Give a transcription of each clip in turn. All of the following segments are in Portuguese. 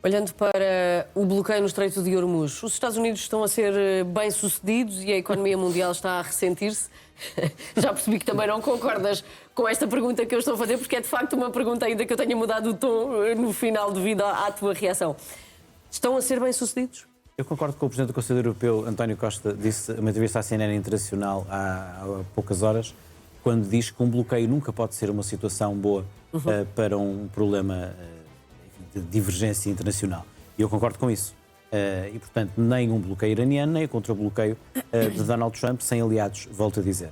Olhando para o bloqueio no Estreito de Hormuz, os Estados Unidos estão a ser bem-sucedidos e a economia mundial está a ressentir-se? Já percebi que também não concordas com esta pergunta que eu estou a fazer, porque é de facto uma pergunta ainda que eu tenha mudado o tom no final devido à tua reação. Estão a ser bem-sucedidos? Eu concordo com o Presidente do Conselho Europeu, António Costa, disse uma entrevista à CNN Internacional há poucas horas, quando diz que um bloqueio nunca pode ser uma situação boa para um problema de divergência internacional. E eu concordo com isso. E, portanto, nem um bloqueio iraniano, nem o contra-bloqueio de Donald Trump, sem aliados, volto a dizer.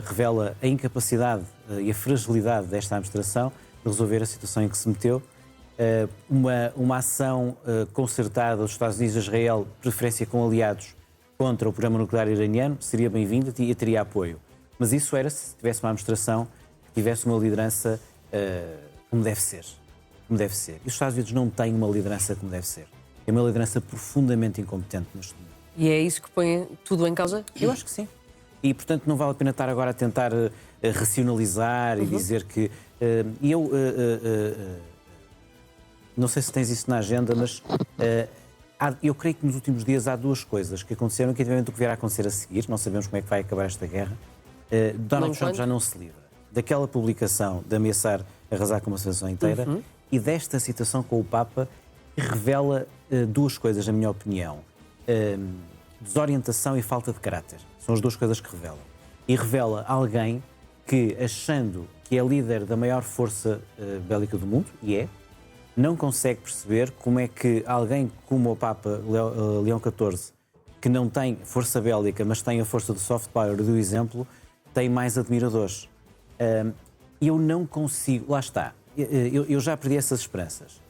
Revela a incapacidade e a fragilidade desta administração de resolver a situação em que se meteu. Uma ação concertada dos Estados Unidos e Israel, preferência com aliados, contra o programa nuclear iraniano, seria bem-vinda e teria apoio. Mas isso era se tivesse uma administração que tivesse uma liderança como deve ser. Como deve ser. E os Estados Unidos não têm uma liderança como deve ser. É uma liderança profundamente incompetente neste momento. E é isso que põe tudo em causa? Eu acho que sim. E, portanto, não vale a pena estar agora a tentar racionalizar e dizer que... não sei se tens isso na agenda, mas eu creio que nos últimos dias há duas coisas que aconteceram, que evidentemente o que virá a acontecer a seguir, não sabemos como é que vai acabar esta guerra. Donald Trump já não se livra daquela publicação de ameaçar arrasar com uma civilização inteira e desta situação com o Papa, que revela duas coisas, na minha opinião. Desorientação e falta de caráter. São as duas coisas que revela. E revela alguém que, achando que é líder da maior força bélica do mundo, e não consegue perceber como é que alguém como o Papa Leão XIV, que não tem força bélica, mas tem a força do soft power e do exemplo, tem mais admiradores. Eu não consigo... Lá está. Eu já perdi essas esperanças.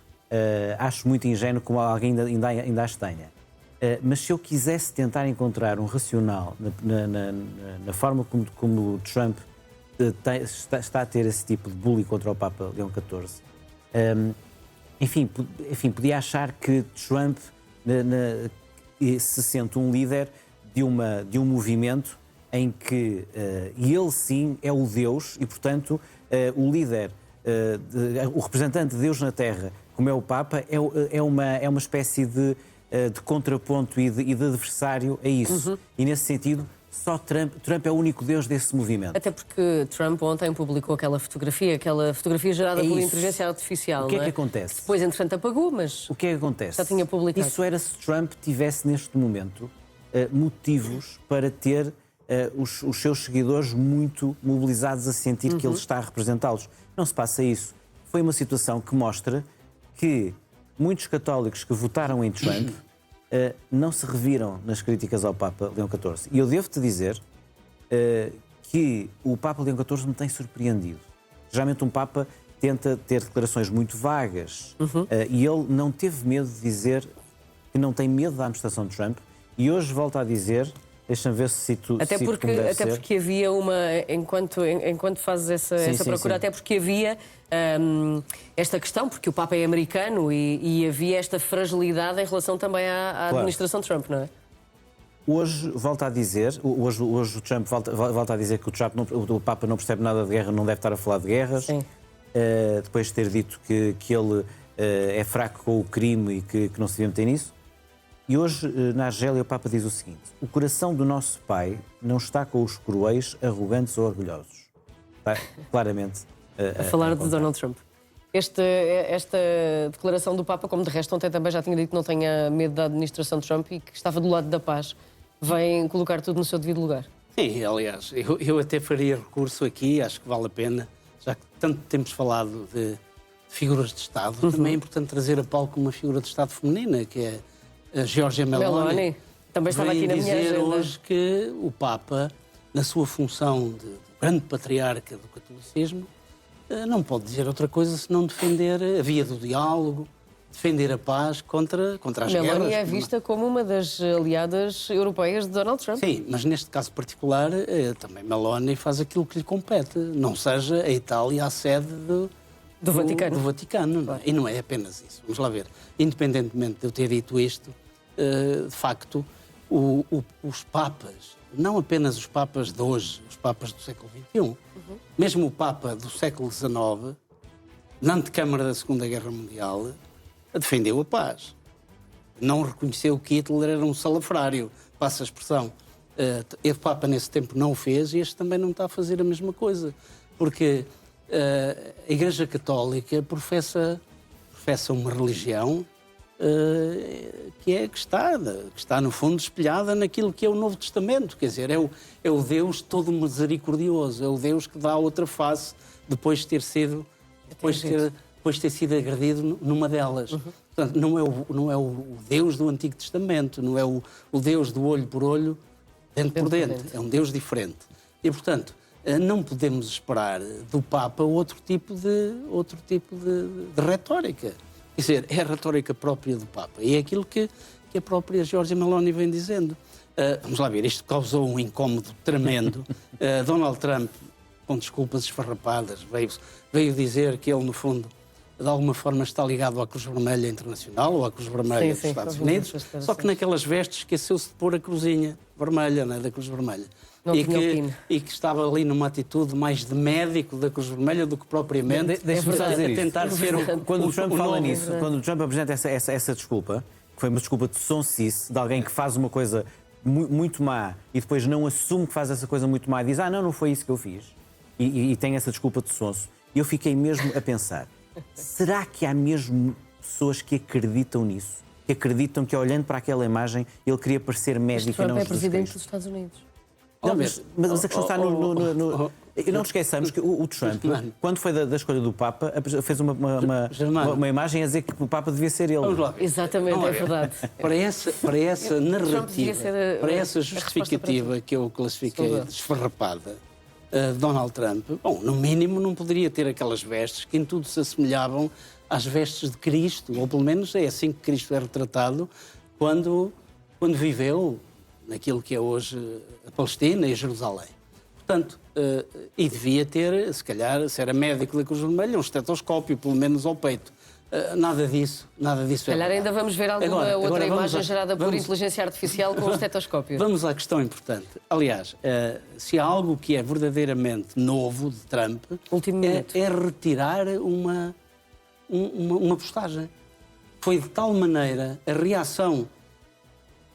Acho muito ingênuo como alguém ainda as tenha. Mas se eu quisesse tentar encontrar um racional na forma como Trump está a ter esse tipo de bullying contra o Papa Leão XIV, enfim, podia achar que Trump se sente um líder de um movimento em que ele sim é o Deus e, portanto, o líder, o representante de Deus na Terra, como é o Papa, é uma espécie de contraponto e de adversário a isso. E, nesse sentido, só Trump é o único Deus desse movimento. Até porque Trump ontem publicou aquela fotografia gerada por inteligência artificial. O que é que acontece? Depois, entretanto, apagou, mas... O que é que acontece? Já tinha publicado. Isso era se Trump tivesse, neste momento, motivos para ter os seus seguidores muito mobilizados a sentir que ele está a representá-los. Não se passa isso. Foi uma situação que mostra que muitos católicos que votaram em Trump não se reviram nas críticas ao Papa Leão XIV. E eu devo-te dizer que o Papa Leão XIV me tem surpreendido. Geralmente um Papa tenta ter declarações muito vagas e ele não teve medo de dizer que não tem medo da administração de Trump e hoje volta a dizer... Deixa-me ver se cito até porque havia uma... Enquanto fazes essa procura, até porque havia esta questão, porque o Papa é americano e havia esta fragilidade em relação também à administração de Trump, não é? Hoje volta a dizer, hoje o Trump volta a dizer que o Papa não percebe nada de guerra, não deve estar a falar de guerras. Sim. Depois de ter dito que ele é fraco com o crime e que não se devia meter nisso. E hoje, na Argélia, o Papa diz o seguinte: o coração do nosso Pai não está com os cruéis, arrogantes ou orgulhosos. Está claramente a falar de Donald Trump. Esta declaração do Papa, como de resto ontem também já tinha dito que não tenha medo da administração de Trump e que estava do lado da paz, vem colocar tudo no seu devido lugar. Sim, aliás, eu até faria recurso aqui, acho que vale a pena, já que tanto temos falado de figuras de Estado, também é importante trazer a palco uma figura de Estado feminina, que é a Giorgia Meloni. Também estava aqui na minha agenda. Dizer hoje que o Papa, na sua função de grande patriarca do catolicismo, não pode dizer outra coisa senão defender a via do diálogo, defender a paz contra as guerras. Meloni é vista como uma das aliadas europeias de Donald Trump. Sim, mas neste caso particular, também Meloni faz aquilo que lhe compete. Não seja a Itália a sede do Vaticano. Não é? E não é apenas isso. Vamos lá ver. Independentemente de eu ter dito isto, de facto, os papas, não apenas os papas de hoje, os papas do século XXI, mesmo o Papa do século XIX, na antecâmara da Segunda Guerra Mundial, defendeu a paz. Não reconheceu que Hitler era um salafrário, passa a expressão. O Papa nesse tempo não o fez e este também não está a fazer a mesma coisa. Porque a Igreja Católica professa uma religião que está, no fundo, espelhada naquilo que é o Novo Testamento. Quer dizer, é o Deus todo misericordioso, é o Deus que dá outra face depois de ter sido agredido numa delas. Portanto, não é o Deus do Antigo Testamento, não é o Deus do olho por olho, dente por dente. É um Deus diferente. E, portanto, não podemos esperar do Papa outro tipo de retórica. Quer dizer, é a retórica própria do Papa. E é aquilo que a própria Giorgia Meloni vem dizendo. Vamos lá ver, isto causou um incómodo tremendo. Donald Trump, com desculpas esfarrapadas, veio dizer que ele, no fundo, de alguma forma está ligado à Cruz Vermelha Internacional ou à Cruz Vermelha dos Estados Unidos, só que naquelas vestes esqueceu-se de pôr a cruzinha vermelha, da Cruz Vermelha. E que estava ali numa atitude mais de médico da Cruz Vermelha do que propriamente a tentar ser quando o Trump fala nisso, quando o Trump apresenta essa desculpa, que foi uma desculpa de sonsice, de alguém que faz uma coisa muito má e depois não assume que faz essa coisa muito má e diz, não foi isso que eu fiz, e tem essa desculpa de sonso, e eu fiquei mesmo a pensar, será que há mesmo pessoas que acreditam nisso? Que acreditam que, olhando para aquela imagem, ele queria parecer médico e não Trump é presidente Cristo? dos Estados Unidos. Não, mas a questão está no... E não esqueçamos que o Trump, quando foi da escolha do Papa, fez uma imagem a dizer que o Papa devia ser ele. Vamos lá. Exatamente, é verdade. Para essa narrativa, para essa justificativa que eu classifiquei de esfarrapada, Donald Trump, no mínimo não poderia ter aquelas vestes que em tudo se assemelhavam às vestes de Cristo, ou pelo menos é assim que Cristo é retratado quando viveu naquilo que é hoje a Palestina e Jerusalém. Portanto, e devia ter, se calhar, se era médico da Cruz Vermelha, um estetoscópio, pelo menos ao peito. Nada disso. Se calhar ainda vamos ver alguma outra imagem gerada por inteligência artificial com o estetoscópio. Vamos à questão importante. Aliás, se há algo que é verdadeiramente novo de Trump, é retirar uma postagem. Foi de tal maneira a reação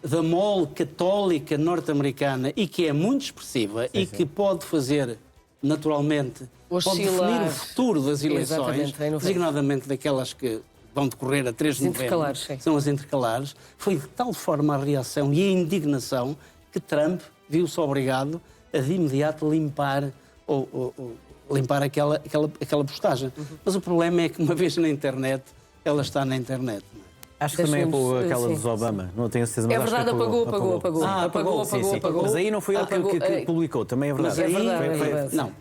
da mole católica norte-americana e que é muito expressiva que pode fazer, naturalmente, pode definir o futuro das eleições, designadamente daquelas que vão decorrer a 3 de novembro, são as intercalares, foi de tal forma a reação e a indignação que Trump viu-se obrigado a de imediato limpar aquela postagem. Mas o problema é que, uma vez na internet, ela está na internet. Acho que também apagou aquela dos Obama, não tenho certeza, mas é verdade, apagou. Apagou. Mas aí não foi ele que publicou, também é verdade. Mas não,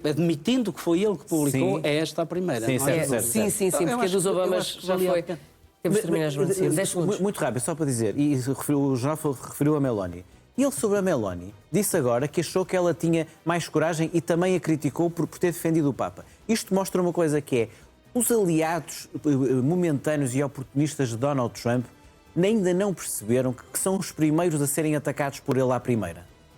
admitindo que foi ele que publicou, é esta a primeira. Sim, porque dos Obamas já foi. Temos de terminar, João. 10 segundos. Muito rápido, só para dizer, e o jornal referiu a Meloni. E ele, sobre a Meloni, disse agora que achou que ela tinha mais coragem e também a criticou por ter defendido o Papa. Isto mostra uma coisa que é, os aliados momentâneos e oportunistas de Donald Trump ainda não perceberam que são os primeiros a serem atacados por ele à primeira.